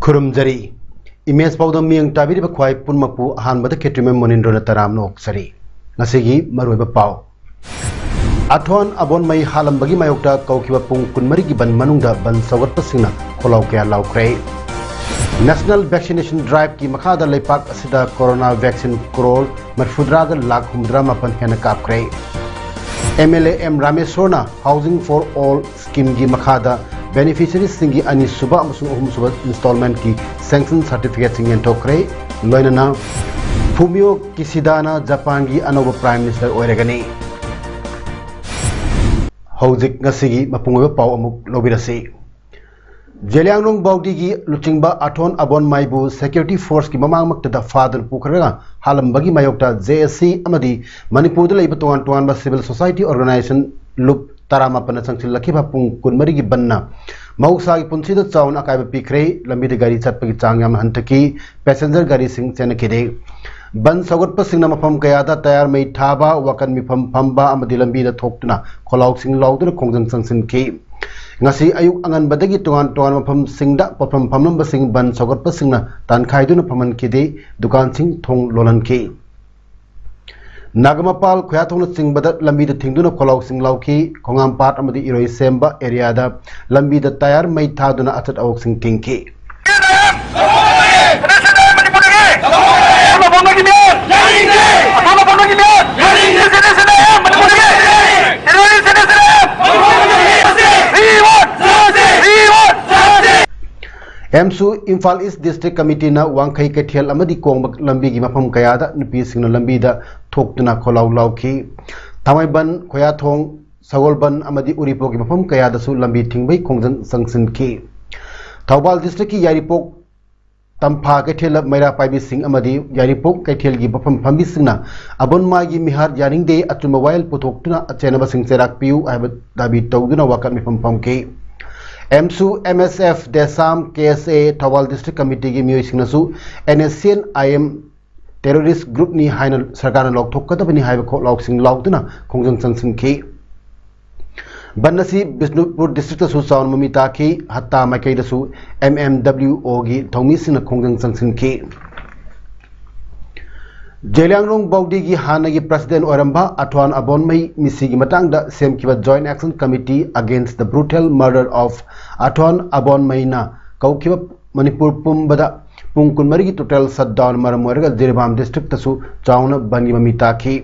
खुरुमजरी image पाउद मियंग ताबिरिब ख्वाई पुनमकु अहानबद खेट्रिम मोनिंद्र तराम नोक्सरी ngasi maruiba paw athon abon mai halambagi mayokta kawkiba pung kunmari gi ban manungda ban sawat pasingna kholaw kya lawkre national vaccination drive ki makhada leipak asida corona vaccine crore marfudraga lakh humdra mapan hena kapkre MLA M Rameshwarna housing for all scheme gi makhada beneficiaries singi ani suba amasung ahum suba installment ki sanction certificate singen tokre loinana Fumio Kishida Japan gi anoba prime minister oiregani hojik ngasigi mapungoba paw amuk lobirasi Jeliangnong Baudi gi luchingba athon abon maibu security force ki mamang makta father pukhraga halambagi mayokta JSC amadi Manipur da leiba tongan tongan ba civil society organization lup tarama pana changchil lakhiba pung kunmari gi banna mausa gi punsi da chaun akaiba pikre lambi de gari chatpa gi changyam hantaki passenger gari sing chena kide ban sagot pa singna mafam kaya da tayar mai thaba wakan mifam phamba amadi lambi da thoktuna kholaw sing lawduna khongjang changsin ki ngasi ayuk angan badagi tongan tongan mafam singda pafam phamlam ba sing ban sagot pa singna tan khaiduna phaman kide dukan sing thong lolan ki Nagamapal Kuyatong Singbada Lambi the Tingduna Kolaw Sing Lauki, Kongam Part Amadi Iroi Semba area da Lambi the Tayar Mai Taduna Atat Awak Sing Kinki. MSU Imphal East District Committee na Wangkai Ketial Amadi Kong Lambi gi mafam kaya da nupi singna lambi da thoktuna kholaw lawki Thamai ban Khoyathong Sagolban Amadi Uripo gi mafam kaya da su lambi thingbai khongjang sangsin ki Thawbal District ki Yaripok Tampha Ketial Maira Paibi Sing Amadi Yaripok Ketial gi mafam phambi singna abon ma gi mihar jaring de atuma mobile putoktuna achenaba sing serak piu aiba dabi tawduna wakat mifam phamki MSU MSF Desam KSA Thawal District Committee gi miyoi singnasu NSCN IM terrorist group ni haina sarkar lok thokkata bani haiba lok sing lawduna khongjang changsin ki Banasi Bisnupur District su sawn mamita ki hatta makai da su MMWO gi thongmi sina khongjang changsin ki Jeliangnong Baudi gi hanagi president Oramba Athwan Abonmai misi gi matang da semkiba joint action committee against the brutal murder of Athwan Abonmai na kaukiba Manipur pumbada pungkunmari gi total shutdown maramorga Jirbam district tasu chauna bangi mamita ki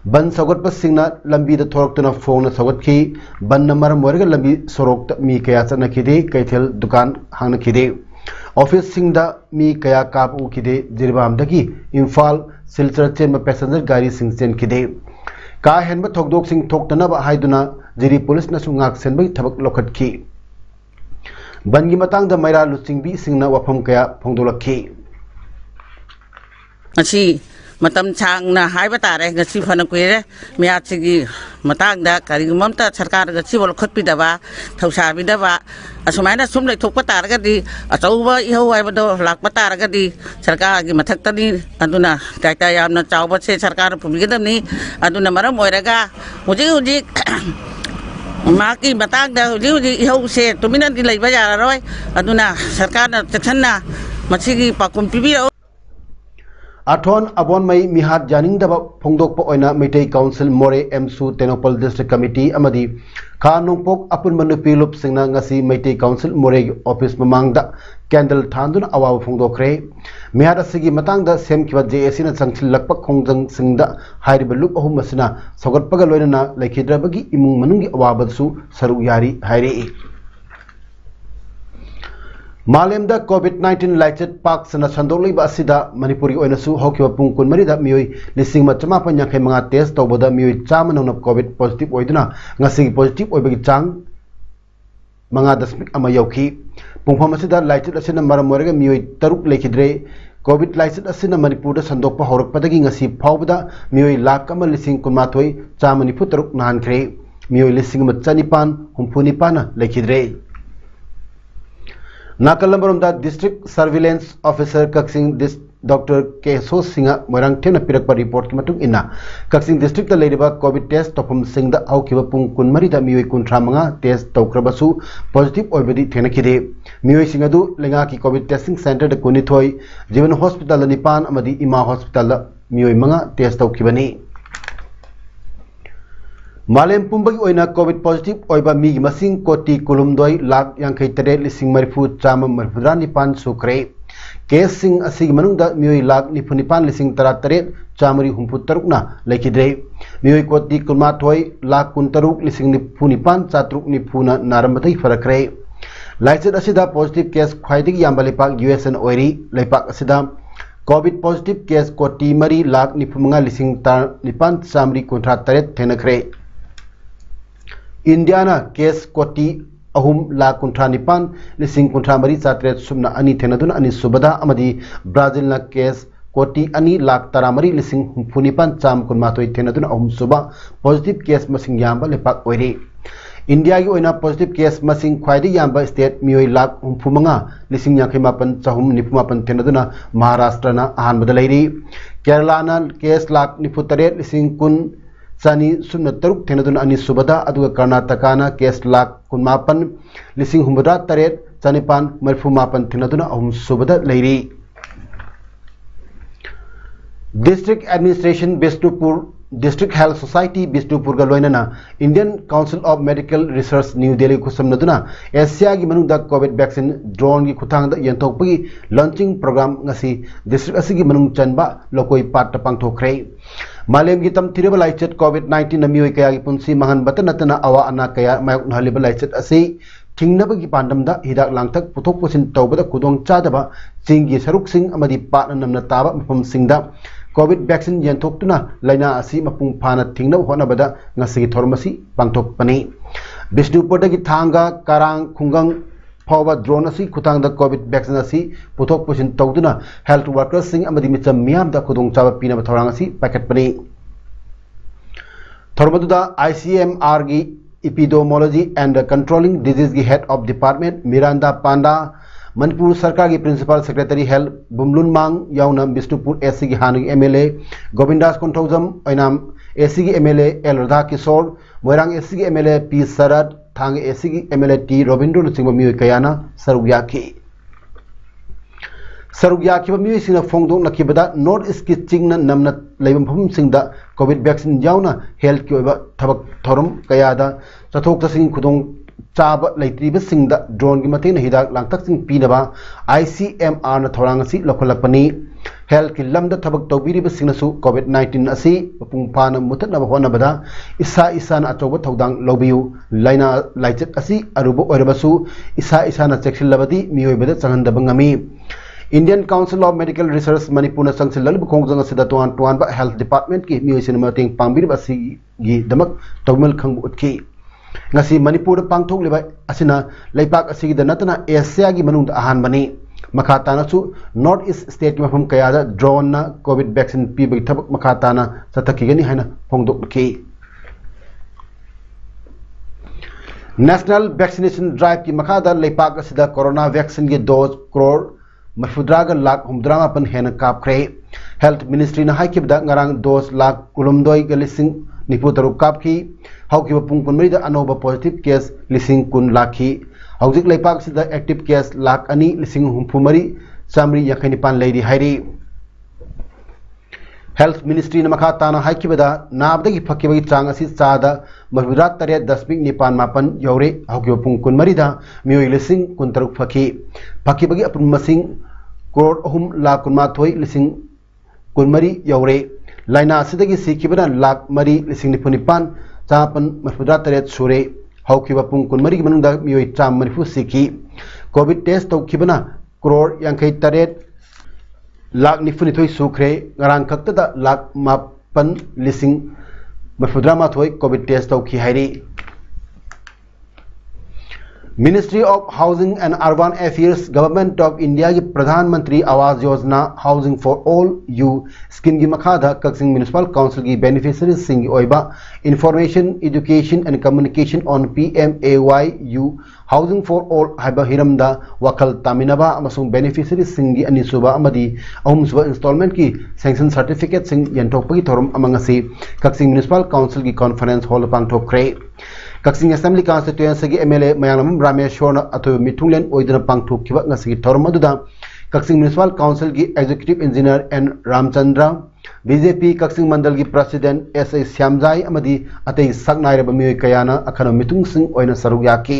ban sagot pa singna lambi da thoraktuna phone sagot ki ban namar morga lambi sorok mi kaya chana kide kaithel dukan hangna kide office singda mi kaya kap u kide Jirbam dagi Imphal Silchar chen ma passenger gari sing chen kide ka hen ba thokdok sing thoktana ba haiduna Jiri police na sungak sen bai thabak lokhat ki bangi matang da maira luchingbi singna wafam kaya phongdolakhi asi matam chang na haiba tare ngasi phana kuire mya chigi matang da kari mamta sarkar ga chibol khotpi da ba thausa bi da ba asumaina sum lai thokpa tar ga di achauba ihau ai ba do lakpa tar ga di sarkar gi mathak ta ni aduna taita yamna chawba se sarkar phumi ga ni aduna maram oiraga huji ma ki matang da huji ihau se tumina di lai ba ya roi aduna sarkar na section na machigi pakum pibi Athon Abonmai Mihat Janing daba Phongdokpa oina Meitei Council More MSU Tenopal District Committee amadi Kha Nongpok Apun Manupi Lup Singna ngasi Meitei Council More office mamangda candle thanduna awaw phongdokre Mihat asigi matangda semkiba JSC na changchil lakpak khongjang singda hairiba lup ahum masina sogatpaga loinana laikhidrabagi imung manungi awabadsu saru yari hairi Malemda COVID-19 Lichet Park sana sandoloi ba asida Manipuri oinasu hokiwa pungkun marida mioi lising machama panyakai mga test tawboda mioi chama nang COVID positive oiduna ngasigi positive oibagi chang 5.5 यौखी पुंफम असिदा लाइचत असिना मरम ओरगा मियोय 3 लेखिद्रे covid लाइचत असिना मणिपुर संदोकपा हौरकपदगी ngasi फावबदा मियोय 1,19,13 नानख्रे मियोय 1,959 लेखिद्रे नाकलंबरमदा district surveillance officer Kakching doctor Keso Singh मोरंग थेना पिरक रिपोर्ट की मतुंग इना कक्सिंग डिस्ट्रिक्ट लेरिबा कोविड टेस्ट तोफम सिंह दा हौकिबा पुंग 19 दा मियोय 35 टेस्ट तौक्रबसु पॉजिटिव ओइबदी थेनखिदे मियोय सिंह अदु लेंगा की कोविड टेस्टिंग सेंटर द कुनिथोय जीवन हॉस्पिटल निपान अमदी इमा हॉस्पिटल मियोय 5 टेस्ट तौखिबनी मालेम पुंबगी ओइना कोविड पॉजिटिव ओइबा मीगी मसिंग कोटी कुलुमदोय लाख 53,000 सुख्रे केस सिंह असिग मनुंगदा मियोय 1,99,000 ना लेखिद्रे मियोय कोटी कुलमाथोय 1,63,000 नारंबतै फरकरे लाइचत असिदा पॉजिटिव केस ख्वाइदिग याम्बा लेपाक यूएसएन ओइरी लेपाक असिदा कोविड पॉजिटिव केस कोटी 3,95,900 थेनखरे इंडियाना केस कोटी 3,59,900 थेनदुना अनि सुबदा अमदी ब्राजील केस कोटी 2,13,69,900 थेनदुना अहुम सुबा पॉजिटिव केस मसिंग याम्बा लेपाक ओइरे इंडिया की ओइना positive case मसिंग ख्वाइदी याम्बा state मियोय 1,59,959 थेनदुना महाराष्ट्रना अहानबदा Larry केरलाना case 1,93,10,000 Sani Sumna Taruk Tenadun Ani Subada Adu Karnatakana Kes Lak Kunmapan Lising Humbuda Taret Sanipan Marfumapan Tenaduna Subada Lady District Administration Bishnupur District Health Society Bishnupur Galwainana Indian Council of Medical Research New Delhi Kusam Naduna Asia gi manungda COVID vaccine drone gi khutang da yantokpagi launching program ngasi district asigi manung chanba lokoi pat pangthokre मालेम की तम थिरबा लाइचत कोविड-19 नमियोय कया की पुंसी महन बतनतना अवा अना कया मायक नहलिबा लाइचत असि थिंगनबगी पांडमदा हिदाक लांगथक पुथोक पुसिन तौबदा खुदोंग चादबा चिंगी सरुक सिंग अमदी पाटना नमना ताबा मफम सिंगदा कोविड वैक्सीन यंथोक्तुना लाइना असि मपुंग फाना थिंगनब होनबदा ngasi थोरमसी पांगथोकपनी बिष्णुपुरदगी थांगा करांग खुंगंग फावा ड्रोन असि खुतांगदा कोविड वैक्सीन असि पुथोक पुसिन तौदुना हेल्थ वर्कर्स सिंग अमदी मिचम मियामदा खुदोंग चाबा पीनबा थोरांग असि पाकेटपनी थोरमदुदा ICMR गी एपिडेमियोलॉजी एंड कंट्रोलिंग डिजीज की हेड ऑफ डिपार्टमेंट मिरांडा पांडा मनपुर सरकार की प्रिंसिपल सेक्रेटरी हेल्थ बुमलुन मांग याउना बिष्णुपुर एससी की हानगी MLA गोविंदास कोंठौजम ओइनाम एससी की MLA L Radha Kishore Moirang SC की MLA P Sharad Thang SC की MLA टी रविंद्र सिंह मियोय कयाना सरुयाखी मियोय सिंह फोंगदों नखिबदा नॉर्थ ईस्ट की चिंगना नमना लेबम फम सिंगदा कोविड वैक्सीन याउना हेल्थ की ओइबा थबक थोरम कयादा चथोक तसिंग खुदोंग चाब लेत्रिबा सिंगदा ड्रोन की मतेन हिदाक लांगतक सिंग पीनबा ICMR ना थोरांग असि लखलपनी हेल्थ की लमदा थबक तौबिरिबा सिंगनसु कोविड-19 असि पुंग फाना मुथनबा होनबदा इसा ना अचौबा थौदांग लौबियु लाइना लाइचत असि अरुबो ओरबसु इसा ना चेक्सिलबदी मियोयबदा चंगंदबा ngami Indian Council of Medical Research Manipur Sangsil Lalib Kongjang Sida Tuan Health Department ki miyoy sinamating pangbirib asi gi damak tawmel khangbu utki ngasi Manipur pangthok liba asina leipak asigi da natana Asia gi manung ahan bani makhatana su North East State ki mafam kaya da drone na COVID vaccine pibagi thabak makhatana sathakigani haina phongdok ki National Vaccination Drive ki makhada leipak asida corona vaccine gi dose crore मफुद्राग lakh 1,50,000 हेन कापख्रे health ministry ना हाइकिबदा ngarang 2 lakh 2,90,000 कापखी हौकिबा पुंग 19 दा अनोबा positive case 10,000 lucky हौजिक लेपाक सिदा active case 2,2,63,959 लेरी हाइरी health ministry ना मखा ताना हाइकिबदा नाबदगी फकिबगी चांग असि चादा मफुद्रा 3.9 you're हौकिबा पुंग 19 दा मियोय 13,000 फकिबगी अपुन मसिंग करोड़ 3,19,000 यौरे लाइना असिदगी सिकिबना 3,03,959 चापन मफुद्रा 3 सुरे हौकिबा पुंग 19 मनुंदा मियोय 1,000 सिकी कोविड टेस्ट तौखिबना करोड़ 53,00,000 सुख्रे ngarang खक्तदा 5,08,000 कोविड टेस्ट तौखि हाइरी Ministry of Housing and Urban Affairs Government of India की प्रधानमंत्री Awas Yojana Housing for All You scheme की मखादा कक्सिंग म्युनिसिपल काउंसिल की बेनिफिशियरीज सिंह की ओइबा Information, Education and Communication on PMAYU Housing for All हाइबा हिरमदा वखल तामिनबा अमसुंग बेनिफिशियरीज सिंह की अनिसुबा अमदी अहुमसुबा इंस्टॉलमेंट की सैंक्शन सर्टिफिकेट सिंह यंटोकपगी थोरम अमंगसी कक्सिंग म्युनिसिपल काउंसिल की कॉन्फ्रेंस हॉल पांगथोकरे कक्सिंग असेंबली कॉन्स्टिट्यूएंसी की MLA मयांगलम रामेश्वर अथोय मिठुंगलेन ओइदना पांगथोकखिबा ngasi थोरम अदुदा कक्सिंग म्युनिसिपल काउंसिल की executive engineer N Ramchandra BJP Kakching मंडल की प्रेसिडेंट SA श्यामजाई अमदी अतै सकनाइरब मियोय कयाना अखन मिटुंग सिंह ओइना सरुक याकी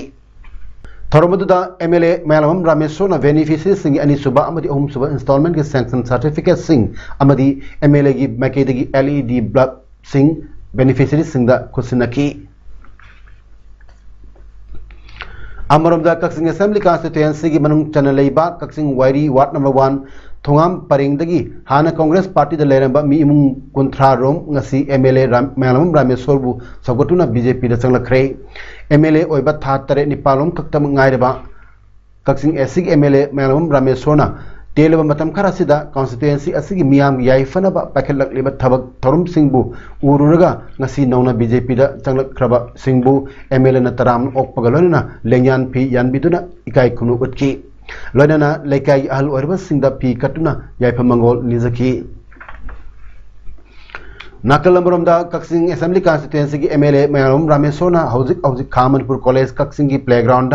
थोरम अदुदा MLA मयांगलम रामेश्वर बेनिफिशियरी सिंह अनिसुबा अमदी अहुमसुबा इंस्टॉलमेंट की सैंक्शन सर्टिफिकेट सिंह अमदी MLA की मैकेदगी LED बल्ब सिंह बेनिफिशियरी सिंह दा खुसिनकी अमरमदा कक्सिंग असेंबली कॉन्स्टिट्यूएंसी की मनुंग चनलेबा कक्सिंग वायरी वार्ड नंबर 1 थोंगाम परेंगदगी हाना कांग्रेस पार्टी द लेरंबा मी इमुंग कुंथ्रा रोम ngasi MLA मयांगलम रामेश्वर बु सगोटुना BJP द चंगलखरे MLA ओइबा था तरे निपालोम कक्तम ngaireba कक्सिंग SC की MLA मयांगलम रामेश्वरना तेलबा मतम खरासिदा कॉन्स्टिट्यूएंसी असगी मियाम याइफनबा पाखलकलिबा थबक थोरम सिंहबु उरुरगा ngasi नौना BJP दा चंगलखरबा सिंहबु MLA न तराम ओकपगलोना लेंयान फी यानबिदुना इकाई खुनु उतकी लोनना लेकाई अहल ओरबा सिंहदा फी कटुना याइफमंगोल निजकी नाकलमरमदा कक्सिंग असेंबली कॉन्स्टिट्यूएंसी की MLA मयांगलम रामेश्वरना हौजिक खामनपुर कॉलेज कक्सिंग की playground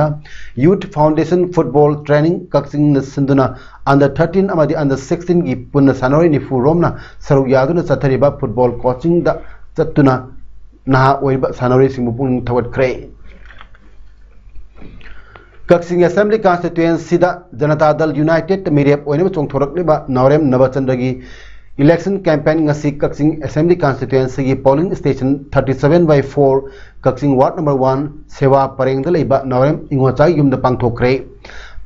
youth foundation football training Kakching सिंधुना अंडर 13 अमदी अंडर 16 की पुन्न सनोरी निफु रोमना सरुक यादुना चथरिबा फुटबॉल कोचिंग दा चतुना नहा ओइबा सनोरी सिंह पुंग थवटखरे कक्सिंग असेंबली कॉन्स्टिट्यूएंसी दा जनता दल यूनाइटेड मिरेप ओइने चोंथोरकलिबा नवरेम नवचंद्र की election campaign ngasi Kakching assembly constituency की polling station 37/4 Kakching ward number 1 सेवा परेंग लेबा नवरेम इंगोचाई युमद पांगथोखरे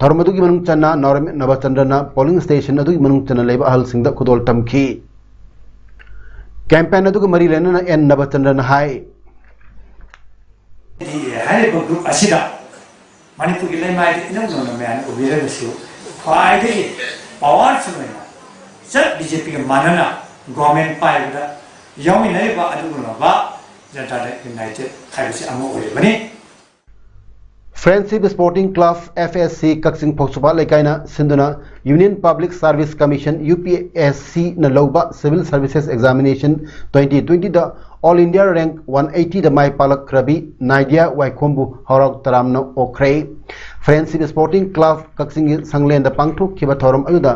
थरमदु की मनुंग चन्ना नवरेम नवचंद्रना पोलिंग स्टेशन अदु मनुंग चन्ना लेबा अहल सिंह द खुदोल तमखी कैंपेन अदु मरी लेना एन नवचंद्रना हाय ग्रुप असिदा मणिपुर की लेमाई इनम जोन में उबिरगसु फाइदे पावर समेना सब BJP के मानना गवर्नमेंट पाइबदा योमी नरेबा अदुगुनबा जनता यूनाइटेड खाइबसे अमो ओइबनी friendship sporting club FSC Kakching फोक्सुपा लेकाइना सिंधुना union public service commission UPSC न लौबा सिविल सर्विसेज एग्जामिनेशन 2020 द ऑल इंडिया रैंक 180 द माई पालक रवि नाइडिया वाइकोम्बु हौरक तरामनो ओख्रे फ्रेंडशिप स्पोर्टिंग क्लब कक्सिंग संगलेन द पांगथुक खिबा थोरम अयुदा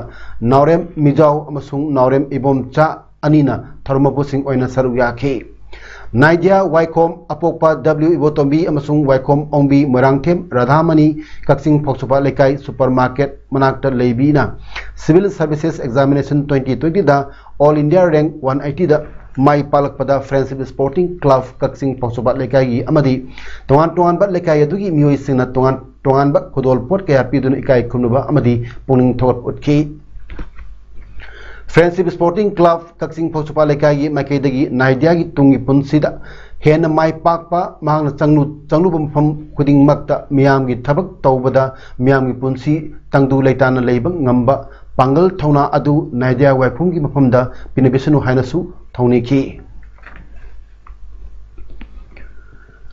नौरेम मिजाउ अमसुंग नौरेम इबोमचा अनिना थोरमबुसिंग ओइना सरुक याखी नाइडिया वाइकोम अपोकपा W इबोतोम्बी अमसुंग वाइकोम ओंबी मोरांगथेम राधामणि कक्सिंग फोक्सुपा लेकाई सुपरमार्केट मनाक्ट लेबीना सिविल सर्विसेज एग्जामिनेशन 2020 द ऑल इंडिया रैंक 180 द माई पालकपदा फ्रेंडशिप स्पोर्टिंग क्लब कक्सिंग फोक्सुपा लेकाई अमदी तोंगान तोंगानबा लेकाई अदुगी मियोई सिंगना तोंगान तोंगानबा खुदोल पोट कया पीदुन इकाई खुनुबा अमदी पुनिंग थोट उतकी फ्रेंडशिप स्पोर्टिंग क्लब कक्सिंग फोक्सुपा लेकाई मैकेदगी नाइडिया की तुंगी पुंसीदा हेन माई पाकपा मांगना चंगलु बमफम खुदिंग मक्ता मियाम की थबक तौबदा मियाम की पुंसी तंगदु लेताना लेबं ngamba पांगल थौना अदु नाइडिया वाइफुम की मफमदा पिनबिसनु हाइनसु थौनिकी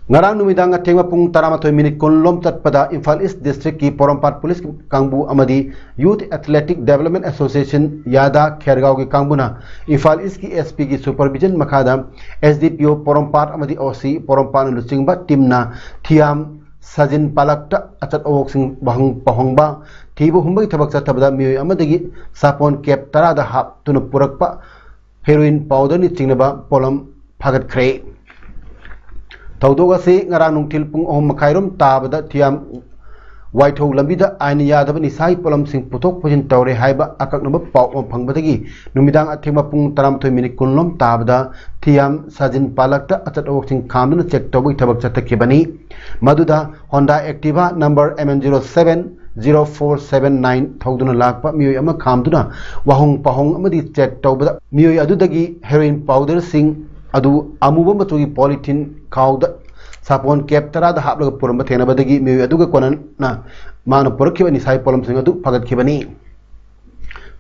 ngarang numidang athengma pung 13 minute konlom chatpada Imphal East District की पोरमपाट पुलिस कांगबु अमदी यूथ एथलेटिक डेवलपमेंट एसोसिएशन यादा खेरगांव की कांगबुना इम्फाल ईस्ट की SP की सुपरविजन मखादा SDPO पोरमपाट अमदी OC पोरमपाट लुचिंगबा टीमना थियाम सजिन पालकटा अचत ओक सिंह बहंग पहोंगबा थीबु हुंबगी थबक चतबदा मियोय अमदगी सापोन कैप 10 दा हाप तुन पुरकपा हेरोइन पाउडर नि चिंगनबा पोलम फागतखरे तौदोगसे ngara nungthil pung 3 मखाइरोम ताबदा थियाम वाइथौ लंबिदा आइन यादब निसाई पोलम सिंह पुथोक पुजिन तौरे हाइबा अककनब पाउ फंगबदगी नुमिदांग अथेमा पुंग 13 मिनिट कुनलोम ताबदा थियाम साजिन पालकता अचत ओक्सिंग खामदुन चेक तौबई थबक चतकेबनी मदुदा होंडा एक्टिवा नंबर MN07 0479 थौदुना लाकपा मियोय अमा खामदुना वाहुंग पहोंग अमदी चेक तौबदा मियोय अदुदगी हेरोइन पाउडर सिंह अदु अमुबा मचुगी पॉलिथीन खाउदा सापोन कैप तराद हापलग पुरम थेनबदगी मियोय अदुग कोनना माना पुरखिब निसाई पोलमसिंग अदु फगतखिबनी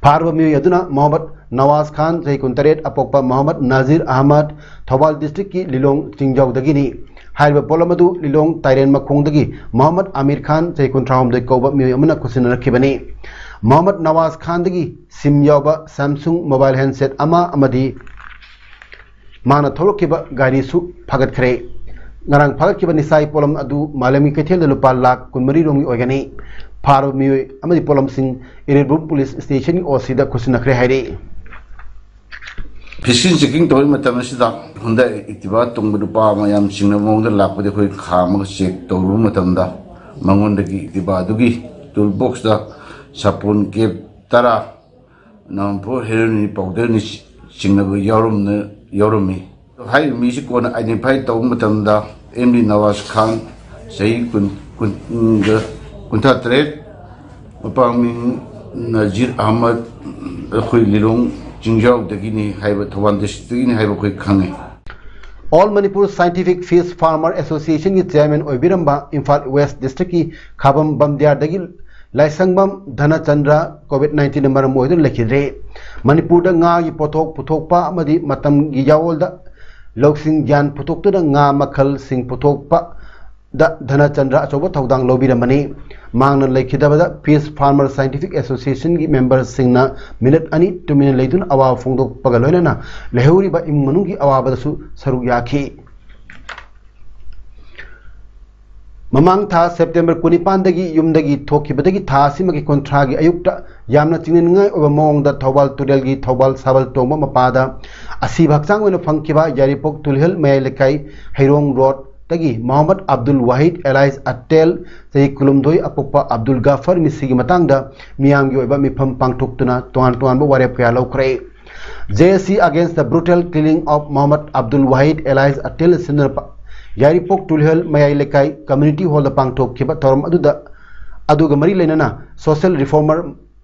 फारब मियोय अदुना मोहम्मद नवाज खान जय कुंतरेट अपोक्पा मोहम्मद नाजिर अहमद थौबाल डिस्ट्रिक्ट की लिलोंग चिंगजौदगिनी हाइब पोलम अदु लिलोंग ताइरेन मखोंगदगी मोहम्मद आमिर खान जय कुंथ्राहोमदे कौब मियोय अमना खुसिनरखिबनी मोहम्मद नवाज खान दगी सिम यौबा सैमसंग मोबाइल हैंडसेट अमा अमदी माना थोरखिबा गाड़ी सु फगतखरे ngarang phagakkiba nisai polam adu malami kethel da lupa lakh 13 rongi oigani pharo mioi amadi polam sing Irebrum police station oc da khusinakre haire fishing checking tori matam sida hunda itiba tungbu lupa mayam singna mong da lakpade khoi khama check toru matam da mangon da gi itiba dugi toolbox da sapun ke tara nampo heroin powder ni singna yorumi hai mi si kona identify tawng matam da MD Nawaz Khan Sahi Kuntha Tret Mapaming Nazir Ahmad Khoi Lilong Jingjau Dagini Haiba Thawan District Haiba Khoi Khange All Manipur Scientific Fish Farmer Association की chairman ओबिरंबा Imphal waste district की खाबम बमदियार दगी लाइसंगबम धनचंद्र कोविड-19 number मोइदन लखिद्रे Manipur दा nga gi pothok puthokpa amadi matam gi yawol da लौसिंग ज्ञान पुथोक्तुना nga मखल सिंग पुथोक्पा दा धनचंद्र अचौबा थौदांग लौबिरमनी मांगना लेखिदबदा fish farmer scientific association की members सिंगना minute अनि 2 minute लेदुन अवा फोंदोकपगा लोइना लेहौरिबा इमनुगी अवाबदसु सरुक याखी ममांग था सेप्टेम्बर 25 दगी युमदगी थोखिबदगी था सिमगी कोंट्रागी अयुक्ता यामना चिंगनिंगाय ओबा मोंगदा थौबाल तुरेलगी थौबाल साबल तोंबा मपादा असी भक्चांग ओइना फंखिबा यारिपोक तुलहल मयाय लेकाई हैरोंग रोड तगी मोहम्मद अब्दुल वाहिद एलाइज अटेल सही कुलुमदोई अपोक्पा अब्दुल गाफर मिसिगी मतांगदा मियांगी ओइबा मिफम पांगथोक्तुना तोहान वारेप कया लौखरे JSC against the brutal killing of Mohammed Abdul Wahid Elias Atel Sinner Yaripok Tulhel Mayai Lekai Community Hall the Pangtok Kiba Torum Aduga Mari Lenana Social Reformer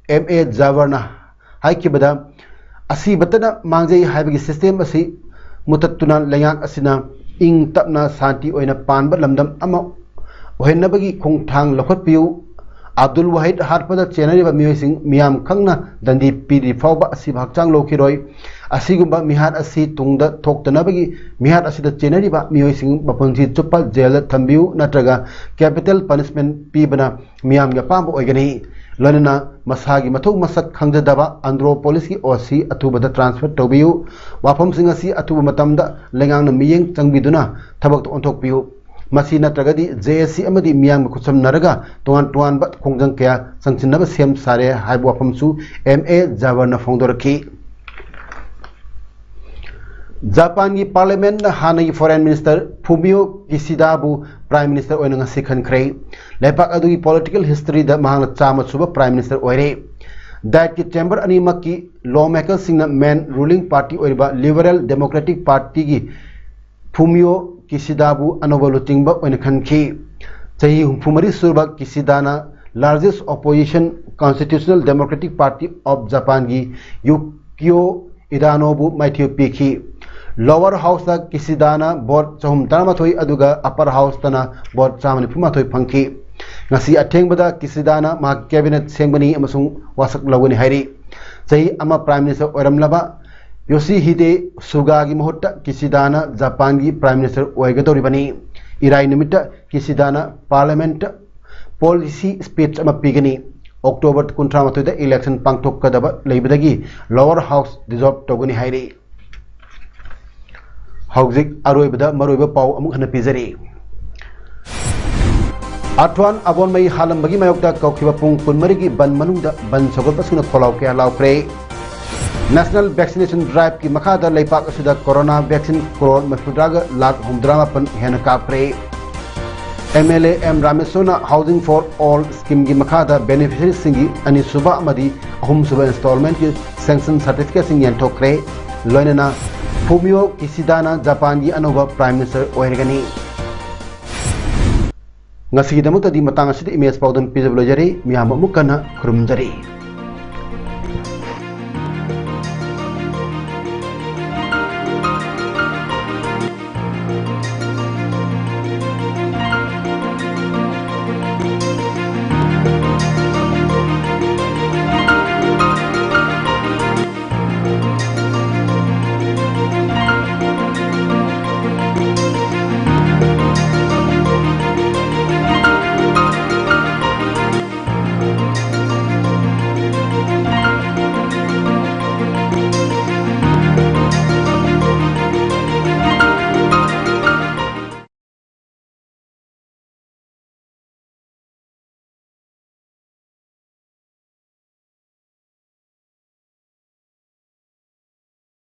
MA Zavarna Haikibada Asi Batana Mangzai Habigi System Asi Mutatuna Layak Asina Ing Tapna Santi Oina Panba Lamdam Ama Ohenabagi Kung Tang Lokot Piu Abdul Wahid Harpada Chenari Musing Miam Kangna Dandi Pidi Fauba Asi Hakchang Lokiroi Asigumba Mihad Asi Tungda Toktanabagi Mihad Asi the Chenari Musing Bapunzi Chupal Jail Tambu Natraga Capital Punishment Pibana Miam Yapam Ogani Lanana Masagi Matuk Masak Kangdaba Andro Policy Osi Atubada Transfer Tobiu Wapam Singasi Atuba Matamda Lengang Miying Changbiduna Tabak Ontokpiu Masi Natragadi JSC Amadi Miang Kusam Naraga Tuan Bat Kongang Kaya Sanchinaba Sem Sare Haibwapamsu MA Zavarna Fondoraki Japan ki Parliament Hanai Foreign Minister Fumio Kishida bu Prime Minister Oinanga Sikhan Kray Lepak Adu Political History da Mahang Chama Suba Prime Minister Oire That ki Chamber Animaki Lawmaker Singna Man Ruling Party Oiba Liberal Democratic Party ki Fumio Kishidabu Anovalutingba Oinakhanki Chahi Humfumari Surba Kishidana largest opposition Constitutional Democratic Party of Japan ki Yukio Idanobu Maithio Piki Lower House da Kishidana Board Chahum Taramathoi Aduga Upper House Tana Board Chamani Pumathoi Phanki Ngasi Athengbada Kishidana Ma Cabinet Sengbani Amasung Wasak Lawani Hairi Chahi Ama Prime Minister Oiramlaba Yoshihide Suga ki Mahutta Kishidana Japan ki Prime Minister Oigadoribani Irai Nimita Kishidana Parliament Policy Speech Ama Pigani October 23 da election Pangtok Kadaba Leibadagi Lower House dissolved Togani Hairi Hauzik Aroibada Maroiba Pau Amuk Hana Pizari Atwan Abon Mai Halam Bagi Mayokta Kaukiba Pung Punmarigi Ban Manunda Ban Sogopasuna Kolauke Alaukre National Vaccination Drive ki Makada Leipak Asuda Corona Vaccine Koron Mafudraga Lak Humdrama Pan Henakapre MLA M Ramesona Housing for All Scheme ki Makada Beneficiaries Singi Ani Suba Amadi Ahum Suba Installment ki Sanction Certificate Singi Antokre Loinana Fumio Kishidana Japan ki Anova Prime Minister Oirgani Ngasi Damuta di Matang Asida Image Powdan Pizablo Jari Miyama Mukana Kurumjari